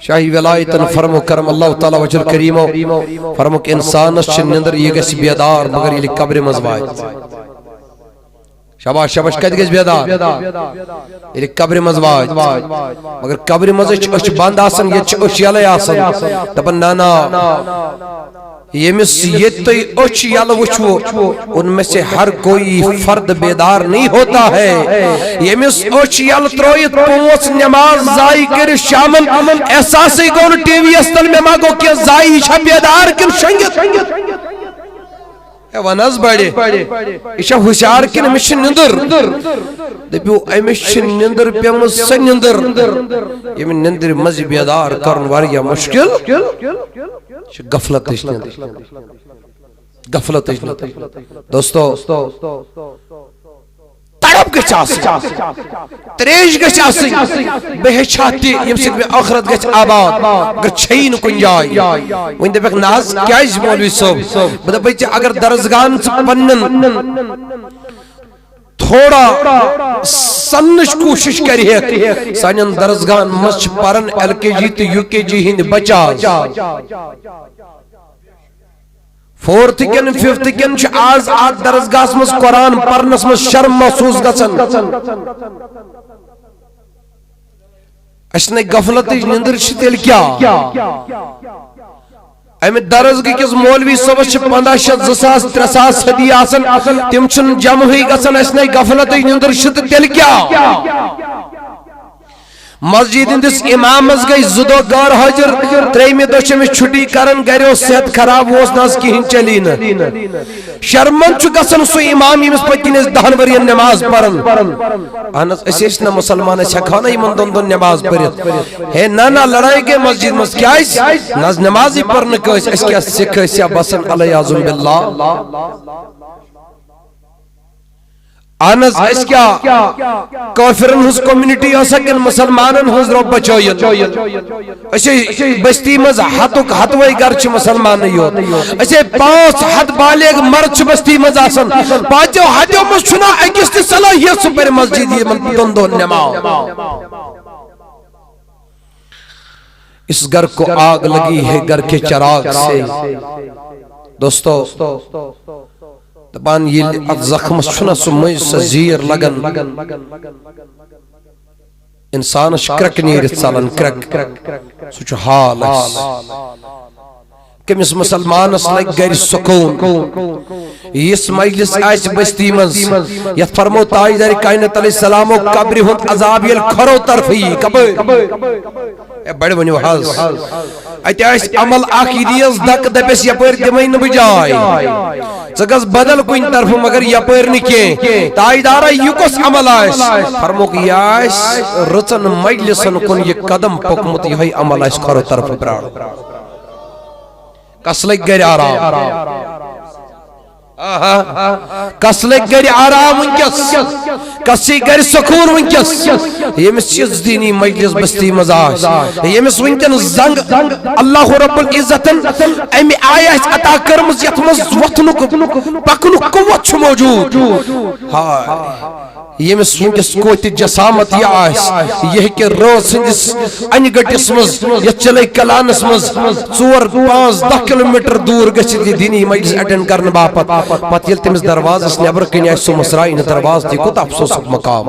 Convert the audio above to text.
شاہی ولایتن فرمو کرم اللہ تعالیٰ وجل کریمو فرمو کہ انسان چھ نندر یہ گس بیدار مگر یہ قبر مزواج شاباش شاباش کہت گس بیدار یہ قبر مزواج مگر قبر مزواج اچھ باند آسن یہ اچھ یلی آسن دپن نانا یہ مس یہ تو اچھ یل وچھو ان میں سے ہر کوئی فرد بیدار نہیں ہوتا ہے یہ مس اچھ یل ترویت پونس نماز زائی کر شامن احساسی گون ٹی وی استل میں ماگو کہ زائی چھا بیدار کن شنگت ونز بڑے ایشا ہوشار کن مش نندر دپیو امش نندر پیمس سے نندر یہ من نندر مزی بیدار کرن واریا مشکل غفلت غفلت دوستو تڑپ گچھ آسن تریش گچھ آسن بے چھاتی یم سکھ میں آخرت گچھ آباد اگر چھین کن جائی وین دے بیک ناز کیا اس مولوی صاحب بدا بیچے اگر درزگان سے پنن تھوڑا سنش کوشش کری ہے سانین درزگان مسچ پرن ایل کے جی تو یو کے جی ہند بچاز فورتھ کن ففتھ کن چھ آز آت درزگاہ مز قرآن پرنس مز شرم محسوس گسن اشنے غفلت نندر شتیل کیا امی درزگی کس مولوی صبح 1500 2000 صدی آسن تم چن جمع ہوئی گسن اشنے غفلت نندر شتیل کیا مسجد اندس امام از گئی زدو گار حجر تریمی دوچے میں چھٹی کرن گریو صحت خراب ہوس ناز کی ہن چلین شرمن چو گسن سو امام یمس پکنیز دہن ورین نماز پرن آنس اسیشنا مسلمان شکھانا ایمن دن دن نماز پرت ہے نانا لڑائی گئے مسجد مز کیا اس ناز نمازی پرن کس اس کیا سکھ اس یا بسن علی عظم باللہ آنز اس کیا کافرن ہز کمیونٹی ہو سکن مسلمانن ہز رو بچویت اسے بستی مز ہتک ہتوئی گرچ مسلمان نہیں ہو اسے 5 حد بالغ مرچ بستی مز آسن پاچو حجو مز چھنا اکست صلاحیت سپر مسجد یہ من دندو نماؤ اس گھر کو آگ لگی ہے گھر کے چراغ سے دوستو دبان یہ زخم چھنا سمیز سے زیر لگن انسان کرک نیرت سالن کرک سوچو حال اس کمیس مسلمان اس لگ گھر سکون اس مجلس آئیس بستی مز یت فرمو تاجدار کائنات علیہ السلام و قبری ہند عذاب یل کھرو طرفی اے بڑے ونیو حاض ایت آئیس عمل آخیدیز دک دپیس یا پیر دمین بجائی زگز بدل کوئی طرف مگر یا پیر نکیں تاجدارہ یکس عمل آئیس فرمو کی آئیس رچن مجلسن کن یہ قدم پکمت یہی عمل آئیس کھرو طرف برار کسلک گر آرام کسلک گر آرام ونکس کسی گر سکون ونکس یمس چیز دینی مجلس بستی مزاج یمس ونکن زنگ اللہ رب العزتن امی آیت عطا کرمز یتمز وطنک پکنک قوت چھ موجود یمس ونکس کوئی جسامت یہ آئیس یہ کہ روز سندس انگٹس مز یا چلے کلانس مز 4-5-10 کلومیٹر دور گچھت دینی مجلس اٹینڈ کرن باپت پتہ یل تمس دروازس نبر کنی آئیس سو مسرائی دروازہ دی کت افسوس مقام